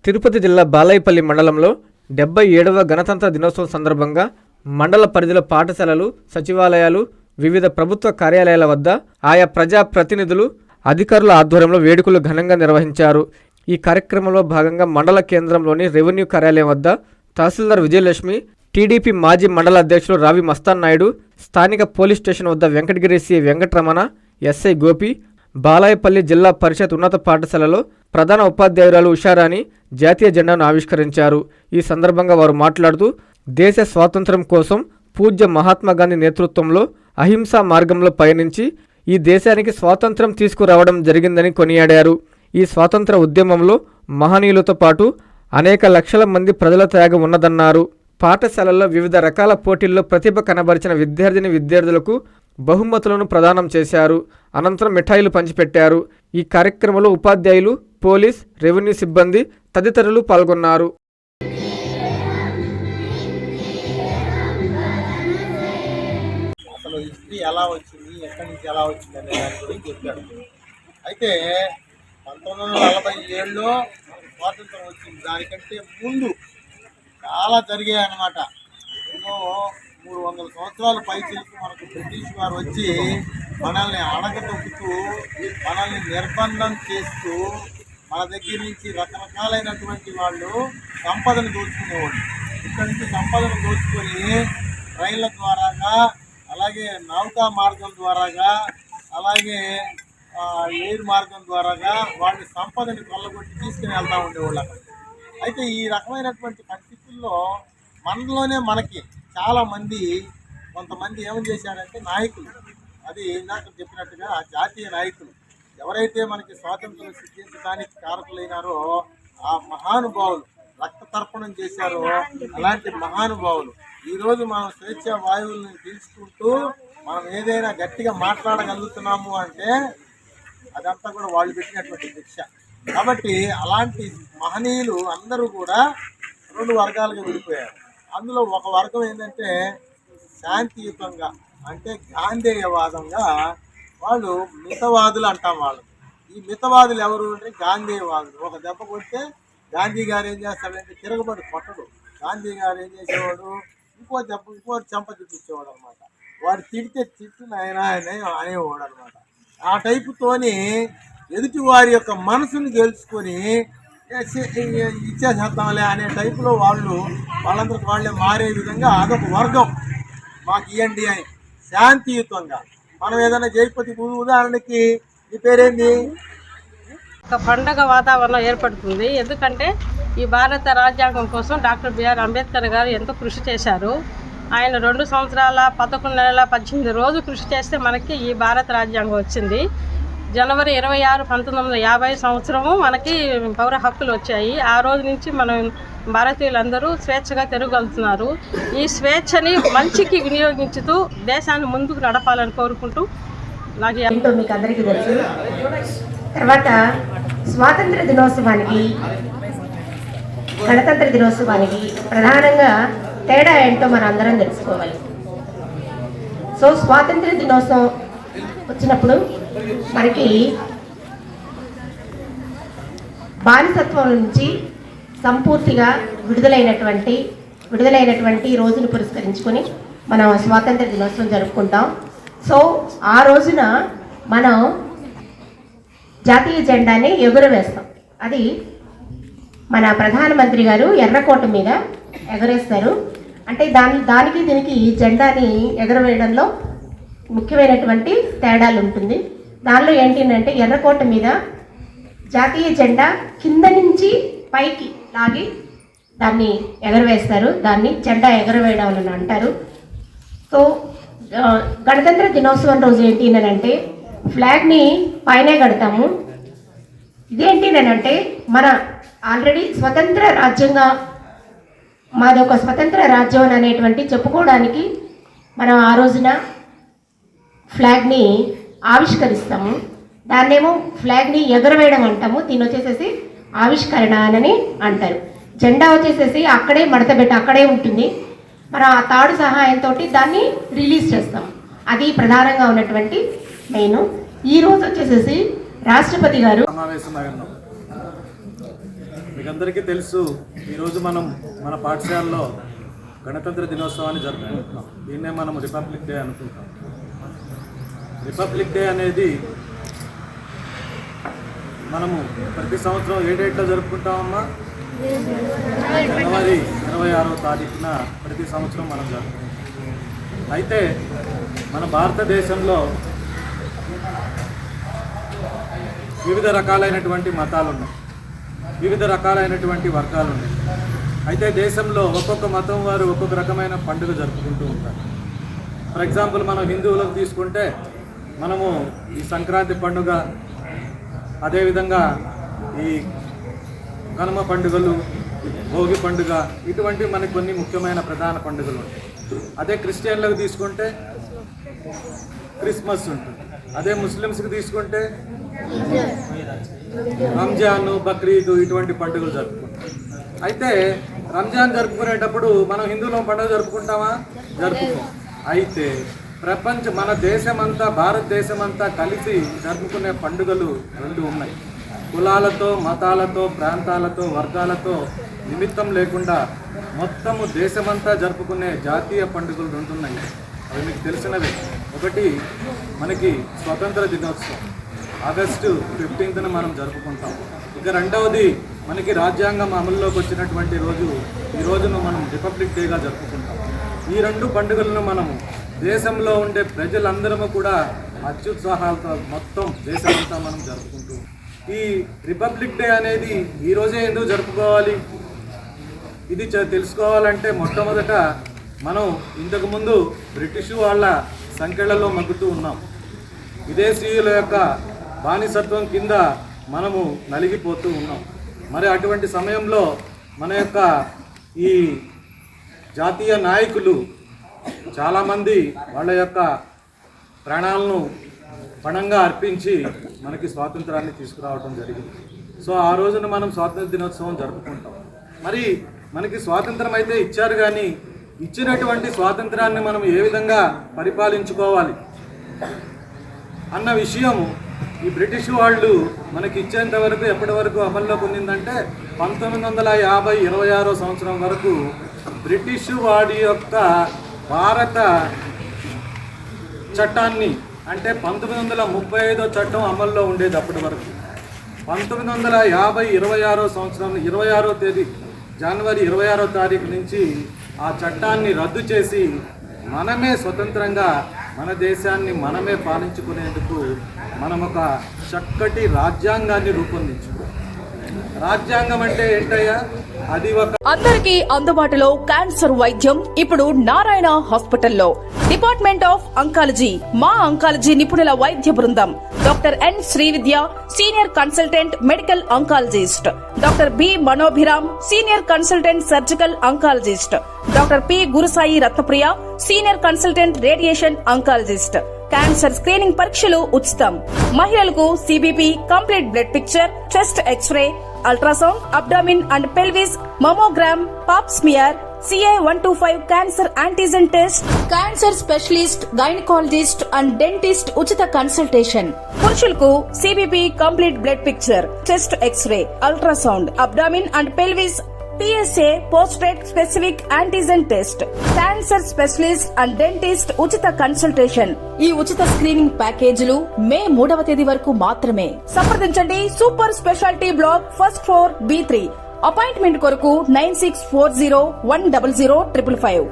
తిరుపతి జిల్లా బాలాయపల్లి మండలంలో 77వ గణతంత్ర దినోత్సవం సందర్భంగా మండల పరిధిలో పాఠశాలలు, సచివాలయాలు, వివిధ ప్రభుత్వ కార్యాలయాల వద్ద ఆయా ప్రజా ప్రతినిధులు, అధికారుల ఆధ్వర్యంలో వేడుకలు ఘనంగా నిర్వహించారు. ఈ కార్యక్రమంలో భాగంగా మండల కేంద్రంలోని రెవెన్యూ కార్యాలయం వద్ద తహసీల్దార్ విజయలక్ష్మి, టీడీపీ మాజీ మండల అధ్యక్షులు రావి మస్తాన్ నాయుడు, స్థానిక పోలీస్ స్టేషన్ వద్ద వెంకటగిరి సి వెంకటరమణ, ఎస్ఐ గోపి, బాలాయపల్లి జిల్లా పరిషత్ ఉన్నత పాఠశాలలో ప్రధాన ఉపాధ్యాయురాలు ఉషారాణి జాతీయ జెండాను ఆవిష్కరించారు. ఈ సందర్భంగా వారు మాట్లాడుతూ దేశ స్వాతంత్ర్యం కోసం పూజ్య మహాత్మా గాంధీ నేతృత్వంలో అహింసా మార్గంలో పయనించి ఈ దేశానికి స్వాతంత్ర్యం తీసుకురావడం జరిగిందని కొనియాడారు. ఈ స్వాతంత్ర ఉద్యమంలో మహనీయులతో పాటు అనేక లక్షల మంది ప్రజల త్యాగం ఉన్నదన్నారు. పాఠశాలల్లో వివిధ రకాల పోటీల్లో ప్రతిభ కనబరిచిన విద్యార్థులకు బహుమతులను ప్రదానం చేశారు. అనంతరం మిఠాయిలు పంచిపెట్టారు. ఈ కార్యక్రమంలో ఉపాధ్యాయులు, పోలీస్, రెవెన్యూ సిబ్బంది తదితరులు పాల్గొన్నారు. అసలు హిస్టరీ ఎలా వచ్చింది, ఎక్కడి నుంచి ఎలా వచ్చింది అనే దాని గురించి చెప్పాడు. అయితే 1947లో స్వాతంత్రం వచ్చింది. దానికంటే ముందు చాలా జరిగాయి అన్నమాట. ఎన్నో 300 సంవత్సరాల పైచిలకు మనకు బ్రిటిష్ వారు వచ్చి మనల్ని అణగదొక్కుతూ, మనల్ని నిర్బంధం చేస్తూ, మన దగ్గర నుంచి రకరకాలైనటువంటి వాళ్ళు సంపదను దోచుకునేవాళ్ళు. ఇక్కడి నుంచి సంపదను దోచుకొని రైళ్ల ద్వారాగా, అలాగే నౌకా మార్గం ద్వారాగా, అలాగే ఎయిర్ మార్గం ద్వారాగా వాళ్ళు సంపదని కొల్లగొట్టి తీసుకుని వెళ్తూ ఉండేవాళ్ళు అక్కడ. అయితే ఈ రకమైనటువంటి పరిస్థితుల్లో మనలోనే మనకి చాలామంది, కొంతమంది ఏమని చేశారంటే నాయకులు, అది ఇందాక చెప్పినట్టుగా జాతీయ నాయకులు ఎవరైతే మనకి స్వాతంత్రం సిద్ధించడానికి కారకులైనారో ఆ మహానుభావులు, రక్త తర్పణం చేశారో అలాంటి మహానుభావులు ఈరోజు మనం స్వేచ్ఛ వాయువులను పీల్చుకుంటూ మనం ఏదైనా గట్టిగా మాట్లాడగలుగుతున్నాము అంటే అదంతా కూడా వాళ్ళు పెట్టినటువంటి శిక్ష. కాబట్టి అలాంటి మహనీయులు అందరూ కూడా 2 వర్గాలుగా విడిపోయారు. అందులో ఒక వర్గం ఏంటంటే శాంతియుతంగా, అంటే గాంధేయవాదంగా వాళ్ళు మితవాదులు అంటాం. వాళ్ళు ఈ మితవాదులు ఎవరు అంటే గాంధేయవాదులు. ఒక దెబ్బ కొడితే గాంధీ గారు ఏం చేస్తాడంటే తిరగబడి కొట్టడు. గాంధీ గారు ఏం చేసేవాడు, ఇంకో చెంప చూపించేవాడు అనమాట. వాడు తిడితే తిట్టిన ఆయన అనేవాడు అనమాట. ఆ టైపుతోని ఎదుటి వారి యొక్క మనసును గెలుచుకొని ఇచ్చేసేద్దాంలే అనే టైపులో వాళ్ళందరికి వాళ్ళే మారే విధంగా అదొక వర్గం. మాకు ఇవ్వండి అని శాంతియుతంగా మనం ఏదైనా చేయకపోతే, ఉదాహరణకి ఈ పేరేంది, ఒక పండగ వాతావరణం ఏర్పడుతుంది. ఎందుకంటే ఈ భారత రాజ్యాంగం కోసం డాక్టర్ బిఆర్ అంబేద్కర్ గారు ఎంతో కృషి చేశారు. ఆయన 2 సంవత్సరాల 11 నెలల 18 రోజులు కృషి చేస్తే మనకి ఈ భారత రాజ్యాంగం వచ్చింది. జనవరి 26, 1950 సంవత్సరము మనకి పౌర హక్కులు వచ్చాయి. ఆ రోజు నుంచి మనం భారతీయులందరూ స్వేచ్ఛగా తిరగలుగుతున్నారు. ఈ స్వేచ్ఛని మంచికి వినియోగించుతూ దేశాన్ని ముందుకు నడపాలని కోరుకుంటూ నాకు ఏంటో మీకు అందరికీ తెలుసు. తర్వాత స్వాతంత్ర దినోత్సవానికి, గణతంత్ర దినోత్సవానికి ప్రధానంగా తేడా ఏంటో మనం అందరం తెలుసుకోవాలి. సో స్వాతంత్ర దినోత్సవం వచ్చినప్పుడు మనకి బానిసత్వం నుంచి సంపూర్తిగా విడుదలైనటువంటి రోజును పురస్కరించుకొని మనం స్వాతంత్ర దినోత్సవం జరుపుకుంటాం. సో ఆ రోజున మనం జాతీయ జెండాని ఎగురవేస్తాం. అది మన ప్రధానమంత్రి గారు ఎర్రకోట మీద ఎగరేస్తారు. అంటే దానికి దీనికి జెండాని ఎగరవేయడంలో ముఖ్యమైనటువంటి తేడాలు ఉంటుంది. దానిలో ఏంటంటే ఎర్రకోట మీద జాతీయ జెండా కింద నుంచి పైకి లాగి దాన్ని ఎగరవేస్తారు. దాన్ని జెండా ఎగరవేయడం అని అంటారు. సో గణతంత్ర దినోత్సవం రోజు ఏంటి అంటే ఫ్లాగ్ని పైనే కడతాము. ఇదేంటి అంటే మన ఆల్రెడీ స్వతంత్ర రాజ్యంగా, మాది ఒక స్వతంత్ర రాజ్యం అనేటువంటి చెప్పుకోవడానికి మనం ఆ రోజున ఫ్లాగ్ని ఆవిష్కరిస్తాము. దాన్నేమో ఫ్లాగ్ని ఎగరవేయడం అంటాము. దీన్ని వచ్చేసేసి ఆవిష్కరణ అని అంటారు. జెండా వచ్చేసేసి అక్కడే మడతబెట్టి అక్కడే ఉంటుంది. మనం ఆ తాడు సహాయంతో దాన్ని రిలీజ్ చేస్తాం. అది ప్రధానంగా ఉన్నటువంటి మెయిన్. ఈ రోజు వచ్చేసేసి రాష్ట్రపతి గారు సమావేశం మీకు అందరికీ తెలుసు, ఈరోజు మనం మన పాఠశాలలో గణతంత్ర దినోత్సవాన్ని జరుపుకుంటున్నాం. దీన్నే మనం రిపబ్లిక్ డే అనుకుంటాం. రిపబ్లిక్ డే అనేది మనము ప్రతి సంవత్సరం ఏ డేట్లో జరుపుకుంటామమ్మా? జనవరి 26వ తారీఖున ప్రతి సంవత్సరం మనం జరుపుకుంటాం. అయితే మన భారతదేశంలో వివిధ రకాలైనటువంటి మతాలు ఉన్నాయి, వివిధ రకాలైనటువంటి వర్గాలు ఉన్నాయి. అయితే దేశంలో ఒక్కొక్క మతం వారు ఒక్కొక్క రకమైన పండుగ జరుపుకుంటూ ఉంటారు. ఫర్ ఎగ్జాంపుల్ మనం హిందువులకు తీసుకుంటే మనము ఈ సంక్రాంతి పండుగ, అదేవిధంగా ఈ కనుమ పండుగలు, భోగి పండుగ, ఇటువంటి మనకి కొన్ని ముఖ్యమైన ప్రధాన పండుగలు ఉంటాయి. అదే క్రిస్టియన్లకు తీసుకుంటే క్రిస్మస్ ఉంటుంది. అదే ముస్లిమ్స్కి తీసుకుంటే రంజాన్, బక్రీద్ ఇటువంటి పండుగలు జరుపుకుంటాం. అయితే రంజాన్ జరుపుకునేటప్పుడు మనం హిందువుల పండుగ జరుపుకుంటామా? జరుపుకోం. అయితే మన దేశమంతా, భారతదేశమంతా కలిసి జరుపుకునే పండుగలు రెండు ఉన్నాయి. కులాలతో, మతాలతో, ప్రాంతాలతో, వర్గాలతో నిమిత్తం లేకుండా మొత్తము దేశమంతా జరుపుకునే జాతీయ పండుగలు రెండు ఉన్నాయి. అవి మీకు తెలిసినవే. ఒకటి మనకి స్వతంత్ర దినోత్సవం, ఆగస్టు 15న మనం జరుపుకుంటాం. ఇక రెండవది మనకి రాజ్యాంగం అమల్లోకి వచ్చినటువంటి రోజు, ఈ రోజును మనం రిపబ్లిక్ డేగా జరుపుకుంటాం. ఈ రెండు పండుగలను మనము దేశంలో ఉండే ప్రజలందరము కూడా అత్యుత్సాహాలతో మొత్తం దేశమంతా మనం జరుపుకుంటాం. ఈ రిపబ్లిక్ డే అనేది ఈరోజే ఎందుకు జరుపుకోవాలి? ఇది తెలుసుకోవాలంటే మొట్టమొదట మనం ఇంతకుముందు బ్రిటిష్ వాళ్ళ సంఖ్యలలో మగ్గుతూ ఉన్నాం. విదేశీయుల యొక్క బానిసత్వం కింద మనము నలిగిపోతూ ఉన్నాం. మరి అటువంటి సమయంలో మన యొక్క ఈ జాతీయ నాయకులు చాలామంది వాళ్ళ యొక్క ప్రాణాలను పణంగా అర్పించి మనకి స్వాతంత్రాన్ని తీసుకురావడం జరిగింది. సో ఆ రోజున మనం స్వాతంత్ర దినోత్సవం జరుపుకుంటాం. మరి మనకి స్వాతంత్రం అయితే ఇచ్చారు, కానీ ఇచ్చినటువంటి స్వాతంత్రాన్ని మనం ఏ విధంగా పరిపాలించుకోవాలి అన్న విషయం ఈ బ్రిటిష్ వాళ్ళు మనకి ఇచ్చేంత వరకు ఎప్పటి వరకు అమల్లోకి ఉండిందంటే 1950 26వ సంవత్సరం వరకు బ్రిటిష్ వాడి యొక్క భారత చట్టాన్ని, అంటే 1935వ చట్టం అమల్లో ఉండేది అప్పటి వరకు. 1950 26వ సంవత్సరం 26వ తేదీ జనవరి 26వ తారీఖు నుంచి ఆ చట్టాన్ని రద్దు చేసి మనమే స్వతంత్రంగా మన దేశాన్ని మనమే పాలించుకునేందుకు మనం ఒక చక్కటి రాజ్యాంగాన్ని రూపొందించుకున్నాం. రాజ్యాంగం అంటే ఏంటయ్యా? అది ఒక అందరికీ అందుబాటులో క్యాన్సర్ వైద్యం ఇప్పుడు నారాయణ హాస్పిటల్లో. డిపార్ట్మెంట్ ఆఫ్ అంకాలజీ, మా అంకాలజీ నిపుణుల వైద్య బృందం. Doctor N Srividya, senior consultant medical oncologist. Doctor B Manobhiram, senior consultant surgical oncologist. Doctor P Gurusai Ratnapriya, senior consultant radiation oncologist. Cancer screening పరీక్షలు ఉచితం. మహిళలకు CBP, complete blood picture, chest x-ray, ultrasound, abdomen and pelvis, mammogram, pap smear, CA-125 cancer antigen test, cancer specialist, gynaecologist and dentist ఉచిత consultation. పురుషులకు CBP, complete blood picture, chest x-ray, ultrasound, abdomen and pelvis, PSA పోస్ట్రేట్ specific antigen test, cancer specialist and dentist ఉచిత consultation. ఈ ఉచిత screening ప్యాకేజీలు మే 3వ తేదీ వరకు మాత్రమే. సంప్రదించండి super speciality block, first floor, B3. Appointment కొరకు 9640100555.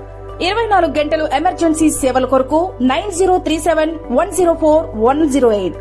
24 గంటలు ఎమర్జెన్సీ సేవల కొరకు 9037104108.